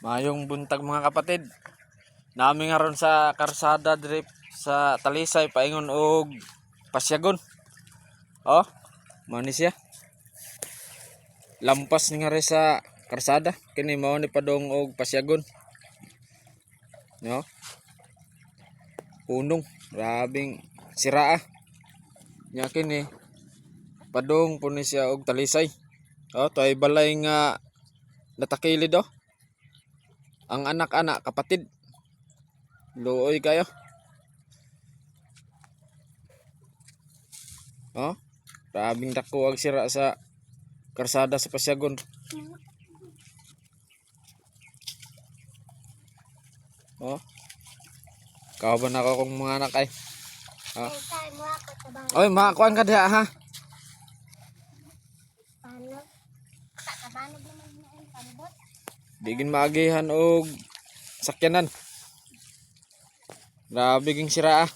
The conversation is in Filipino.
Mayong buntag mga kapatid. Nami nga ron sa karsada drip sa Talisay paingon og pasyagon. Oh, mani siya. Lampas ni nga rin sa karsada kini mao ni padong og pasyagon. No? Punong, grabing siraa. Nya kini padong po ni siya og Talisay. Oh, toy balay nga natakilid oh. Ang anak-anak kapatid. Luoy kayo. Oh, grabing dako ang sira sa karsada sa Pasyagon. Oh. Kauban ako kung mga anak ay. Oh. Oy, makakuan ka diha ha. Digin maagihan og sakyanan. Grabe ging sira ah.